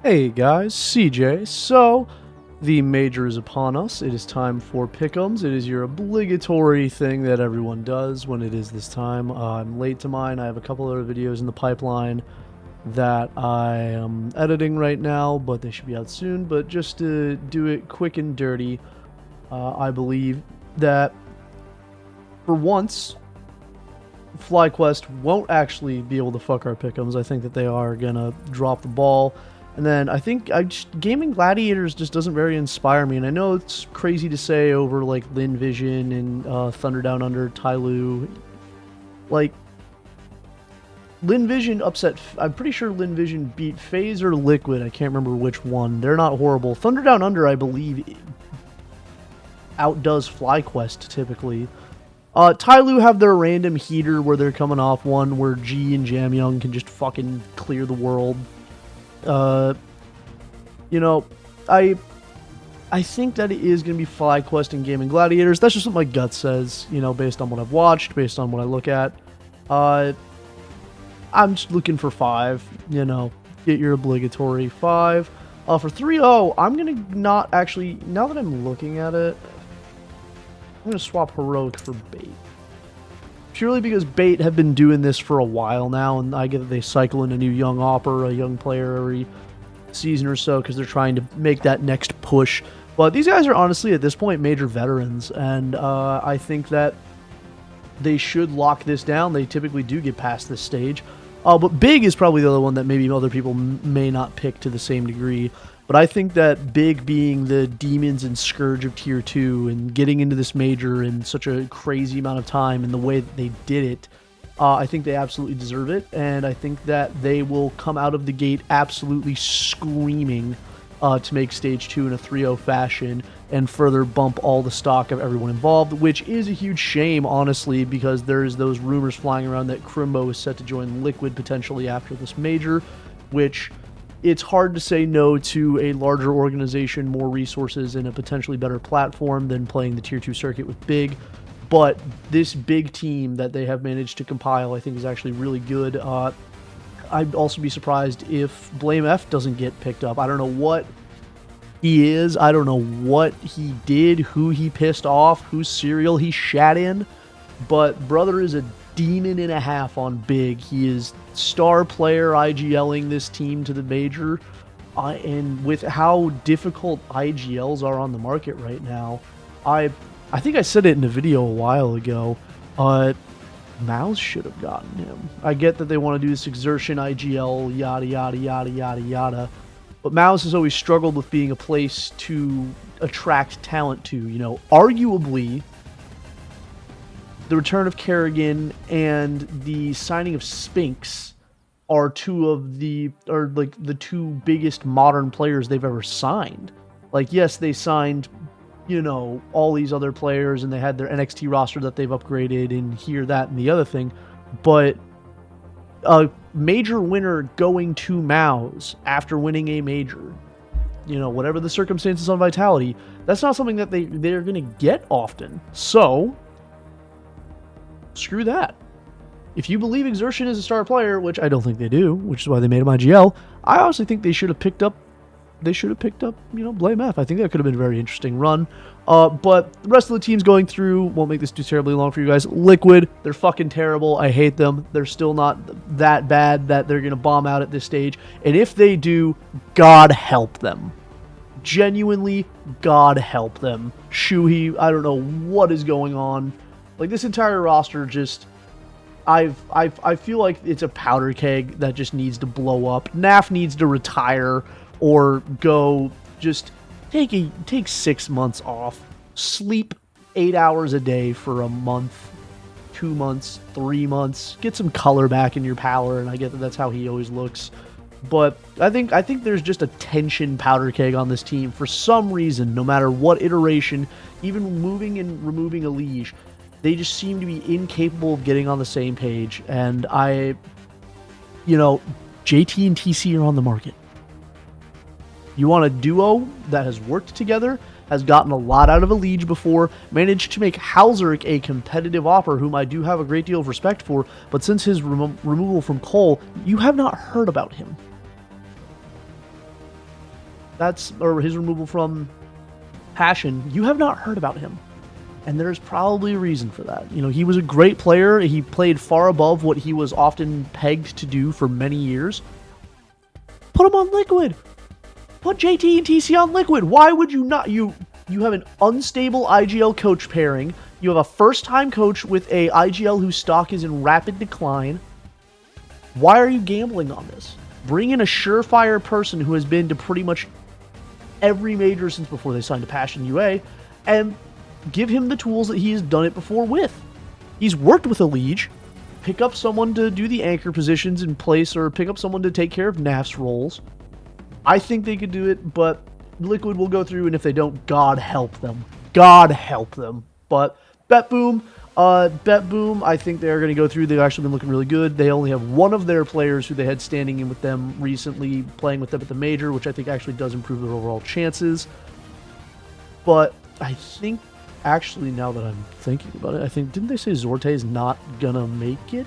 Hey guys, CJ. So, the major is upon us. It is time for pick'ems. It is your obligatory thing that everyone does when it is this time. I'm late to mine. I have a couple other videos in the pipeline that I am editing right now, but they should be out soon. But just to do it quick and dirty, I believe that for once, FlyQuest won't actually be able to fuck our pick'ems. I think that they are gonna drop the ball. And then I think Gaming Gladiators just doesn't very inspire me. And I know it's crazy to say over like Lin Vision and Thunder Down Under, Tyloo. Like, Lin Vision upset. I'm pretty sure Lin Vision beat FaZe or Liquid. I can't remember which one. They're not horrible. Thunder Down Under, I believe, outdoes FlyQuest typically. Tyloo have their random heater where they're coming off one where G and Jamyoung can just fucking clear the world. You know, I think that it is going to be FlyQuest and Gaming Gladiators. That's just what my gut says, you know, based on what I've watched, based on what I look at. I'm just looking for 5, you know, get your obligatory 5. For 3-0, I'm going to not actually, now that I'm looking at it, I'm going to swap Heroic for Bait. Purely because Bait have been doing this for a while now, and I get that they cycle in a new young opper, a young player every season or so, because they're trying to make that next push. But these guys are honestly, at this point, major veterans, and I think that they should lock this down. They typically do get past this stage. But Big is probably the other one that maybe other people may not pick to the same degree. But I think that Big being the demons and scourge of Tier 2 and getting into this major in such a crazy amount of time and the way that they did it, I think they absolutely deserve it. And I think that they will come out of the gate absolutely screaming to make Stage 2 in a 3-0 fashion and further bump all the stock of everyone involved, which is a huge shame, honestly, because there's those rumors flying around that Crimbo is set to join Liquid potentially after this major, which... It's hard to say no to a larger organization, more resources, and a potentially better platform than playing the Tier 2 circuit with Big. But this Big team that they have managed to compile, I think, is actually really good. I'd also be surprised if Blame F doesn't get picked up. I don't know what he is. I don't know what he did, who he pissed off, whose cereal he shat in. But brother is a demon and a half on Big. He is star player IGLing this team to the major, and with how difficult IGLs are on the market right now, I think I said it in a video a while ago, Mouse should have gotten him. I get that they want to do this exertion IGL, yada yada yada yada yada, but Mouse has always struggled with being a place to attract talent to. You know, arguably the return of Kerrigan and the signing of Spinks are the two biggest modern players they've ever signed. Like, yes, they signed, you know, all these other players and they had their NXT roster that they've upgraded and here, that, and the other thing. But a major winner going to Mouse after winning a major, you know, whatever the circumstances on Vitality, that's not something that they're going to get often. So screw that. If you believe Exertion is a star player, which I don't think they do, which is why they made him IGL, I honestly think they should have picked up, you know, Blame F. I think that could have been a very interesting run. But the rest of the teams going through, won't make this too terribly long for you guys. Liquid, they're fucking terrible. I hate them. They're still not that bad that they're going to bomb out at this stage. And if they do, God help them. Genuinely, God help them. Shuhei, I don't know what is going on. Like, this entire roster just... I feel like it's a powder keg that just needs to blow up. NAF needs to retire or go just take 6 months off. Sleep 8 hours a day for a month, 2 months, 3 months. Get some color back in your power, and I get that that's how he always looks. But I think there's just a tension powder keg on this team for some reason, no matter what iteration, even moving and removing a liege. They just seem to be incapable of getting on the same page. And you know, JT and TC are on the market. You want a duo that has worked together, has gotten a lot out of a liege before, managed to make Halzeric a competitive opper, whom I do have a great deal of respect for, but since his removal from Cole, you have not heard about him. or his removal from Passion, you have not heard about him. And there's probably a reason for that. You know, he was a great player. He played far above what he was often pegged to do for many years. Put him on Liquid. Put JT and TC on Liquid. Why would you not? You have an unstable IGL coach pairing. You have a first-time coach with a IGL whose stock is in rapid decline. Why are you gambling on this? Bring in a surefire person who has been to pretty much every major since before they signed to Passion UA, and give him the tools that he has done it before with. He's worked with a Liege. Pick up someone to do the anchor positions in place, or pick up someone to take care of NAF's roles. I think they could do it, but Liquid will go through, and if they don't, God help them. God help them. But BetBoom, I think they're going to go through. They've actually been looking really good. They only have one of their players who they had standing in with them recently, playing with them at the major, which I think actually does improve their overall chances. But I think, actually, now that I'm thinking about it, I think, didn't they say Zorte is not going to make it?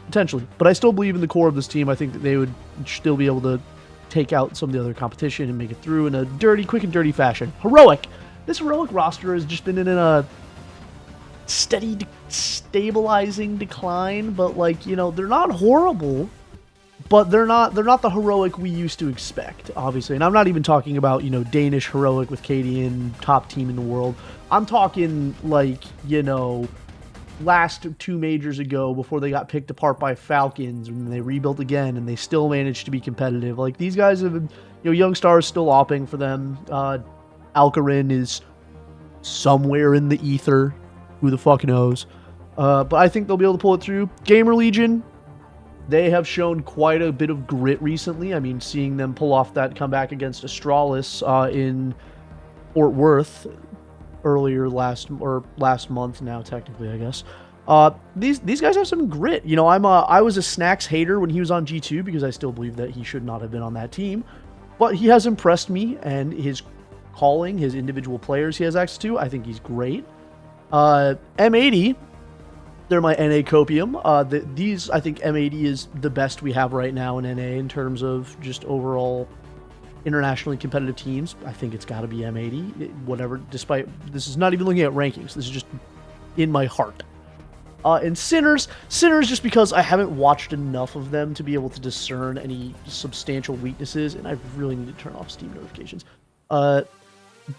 Potentially. But I still believe in the core of this team. I think that they would still be able to take out some of the other competition and make it through in a quick and dirty fashion. Heroic. This Heroic roster has just been in a steady, stabilizing decline, but, like, you know, they're not horrible, but they're not the Heroic we used to expect, obviously. And I'm not even talking about, you know, Danish Heroic with KDN, top team in the world. I'm talking, like, you know, last 2 majors ago before they got picked apart by Falcons, and they rebuilt again, and they still managed to be competitive. Like, these guys have been, you know, young stars still opping for them. Alcarin is somewhere in the ether. Who the fuck knows? But I think they'll be able to pull it through. Gamer Legion, they have shown quite a bit of grit recently. I mean, seeing them pull off that comeback against Astralis in Fort Worth earlier last month now, technically, I guess. These guys have some grit. You know, I was a Snacks hater when he was on G2 because I still believe that he should not have been on that team. But he has impressed me, and his calling, his individual players he has access to, I think he's great. M80, they're my NA copium. I think M80 is the best we have right now in NA in terms of just overall internationally competitive teams. I think it's got to be M80, whatever, despite, this is not even looking at rankings. This is just in my heart. And Sinners just because I haven't watched enough of them to be able to discern any substantial weaknesses, and I really need to turn off Steam notifications.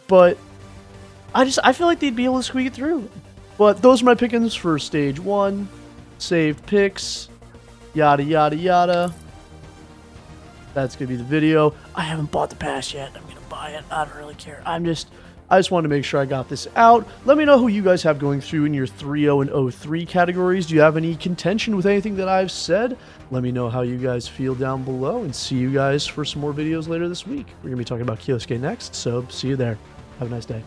But I feel like they'd be able to squeak it through. But those are my pickings for Stage 1. Saved picks. Yada, yada, yada. That's going to be the video. I haven't bought the pass yet. I'm going to buy it. I don't really care. I just wanted to make sure I got this out. Let me know who you guys have going through in your 3-0 and 0-3 categories. Do you have any contention with anything that I've said? Let me know how you guys feel down below, and see you guys for some more videos later this week. We're going to be talking about CjDoesCs next, so see you there. Have a nice day.